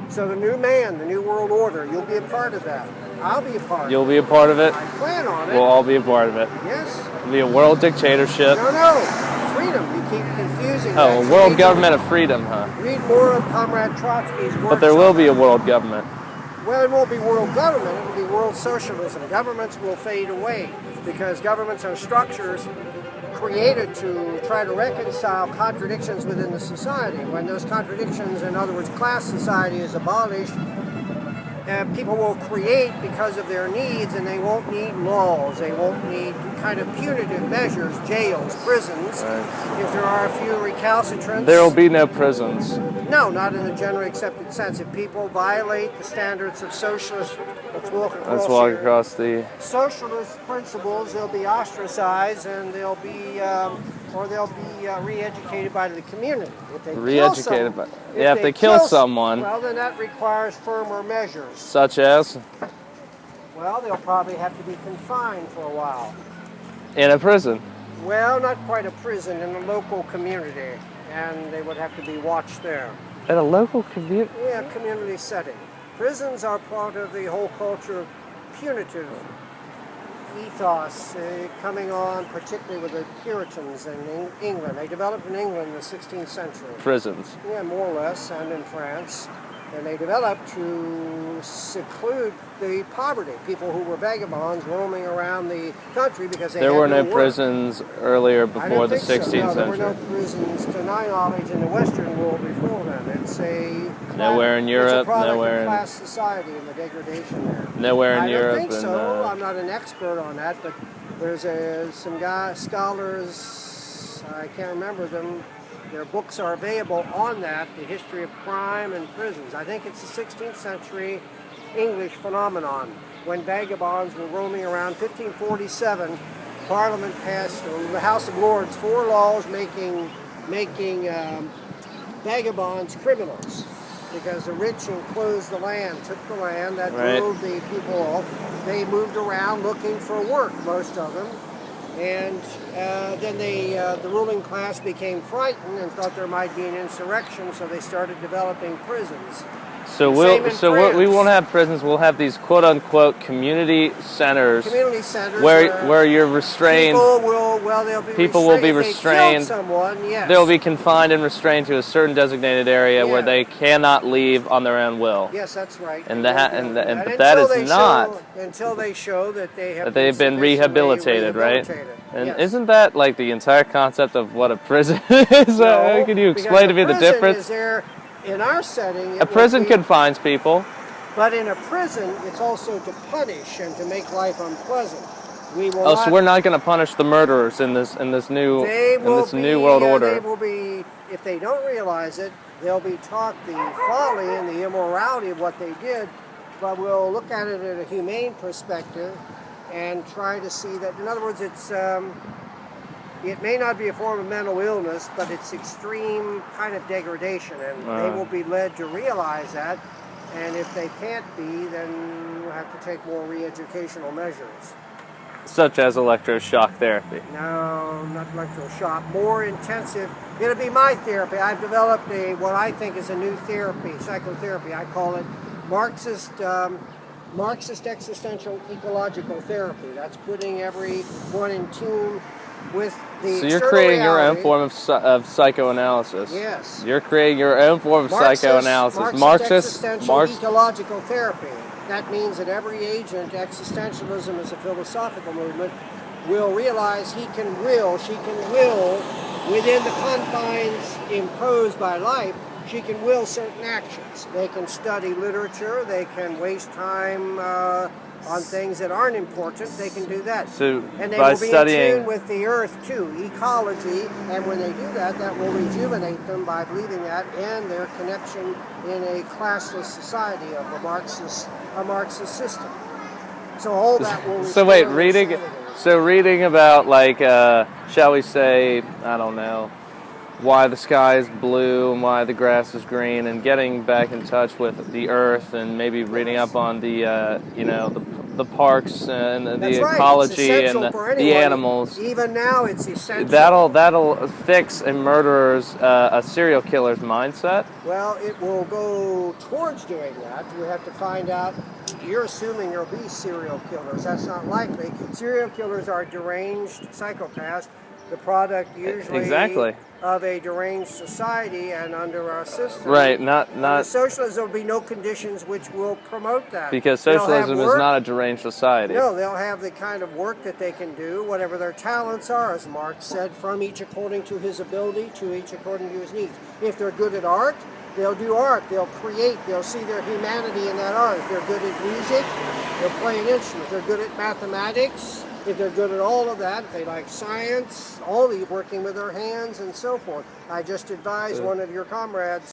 So the new man, the new world order, you'll be a part of that. I'll be a part of it. You'll be a part of it? I plan on it. We'll all be a part of it. Yes. It'll be a world dictatorship. No. Freedom. You keep confusing that. Oh, a world government of freedom, huh? Read more of Comrade Trotsky's work. But there will be a world government. Well, it won't be world government. It will be world socialism. Governments will fade away because governments are structures created to try to reconcile contradictions within the society. When those contradictions, in other words, class society is abolished, people will create because of their needs, and they won't need laws. They won't need kind of punitive measures, jails, prisons. Right. If there are a few recalcitrants... There will be no prisons. No, not in the generally accepted sense. If people violate the standards of socialist... Let's walk across the... Socialist principles, they'll be ostracized, and they'll be... re-educated by the community. If they re-educated by... Yeah, if they kill someone... Well, then that requires firmer measures. Such as? Well, they'll probably have to be confined for a while. In a prison? Well, not quite a prison, in a local community. And they would have to be watched there. In a local community? Yeah, community setting. Prisons are part of the whole culture of punitive ethos coming on, particularly with the Puritans in England. They developed in England in the 16th century. Prisons. Yeah, more or less, and in France. And they developed to seclude the poverty, people who were vagabonds roaming around the country because they there had were no work. Prisons earlier before the 16th century. There were no prisons, to my knowledge, in the Western world before then. It's nowhere in Europe, it's a product nowhere of in class society and the degradation there. Nowhere in Europe. I don't think so. I'm not an expert on that, but there's some scholars. I can't remember them. Their books are available on that, the history of crime and prisons. I think it's the 16th century English phenomenon. When vagabonds were roaming around 1547, Parliament passed, or the House of Lords, 4 laws making vagabonds criminals. Because the rich enclosed the land, took the land, that drove the people off. They moved around looking for work, most of them. And then the ruling class became frightened and thought there might be an insurrection, so they started developing prisons. So we won't have prisons. We'll have these quote unquote community centers. Community centers where you're restrained. People will be restrained. Someone, yes. They'll be confined and restrained to a certain designated area where they cannot leave on their own will. Yes, that's right. But that is not until they show that they've been rehabilitated, right? And isn't that like the entire concept of what a prison is? No, can you explain to me the difference? In our setting, a prison confines people. But in a prison, it's also to punish and to make life unpleasant. So we're not going to punish the murderers in this new world order. They will be, if they don't realize it, they'll be taught the folly and the immorality of what they did. But we'll look at it in a humane perspective and try to see that. In other words, it may not be a form of mental illness, but it's extreme kind of degradation, and they will be led to realize that. And if they can't be, then we'll have to take more re-educational measures. Such as electroshock therapy. No, not electroshock. More intensive. It'll be my therapy. I've developed what I think is a new therapy, psychotherapy. I call it Marxist existential ecological therapy. That's putting everyone in tune with the So you're creating your own form of psychoanalysis. Yes. You're creating your own form of psychoanalysis. Marxist ecological therapy. That means that every agent, existentialism is a philosophical movement, will realize she can will, within the confines imposed by life, she can will certain actions. They can study literature, they can waste time on things that aren't important, they can do that. So and they by will be studying in tune with the earth too, ecology, and when they do that, that will rejuvenate them by believing that and their connection in a classless society of a Marxist system. So all that will reading about shall we say, I don't know, why the sky is blue and why the grass is green, and getting back in touch with the earth, and maybe reading up on the the parks and the That's right. It's ecology and essential for the anyone. animals. Even now, it's essential. That'll fix a murderer's, a serial killer's mindset. Well, it will go towards doing that. You have to find out. You're assuming there'll be serial killers. That's not likely. Serial killers are deranged psychopaths, the product usually Exactly. of a deranged society and under our system. Right, not Under socialism, there will be no conditions which will promote that. because They'll have socialism is work. not a deranged society. No, they'll have the kind of work that they can do, whatever their talents are, as Marx said, from each according to his ability, to each according to his needs. If they're good at art, they'll do art, they'll create, they'll see their humanity in that art. If they're good at music, they'll play an instrument. If they're good at mathematics, if they're good at all of that, if they like science, all the working with their hands and so forth. I just advised one of your comrades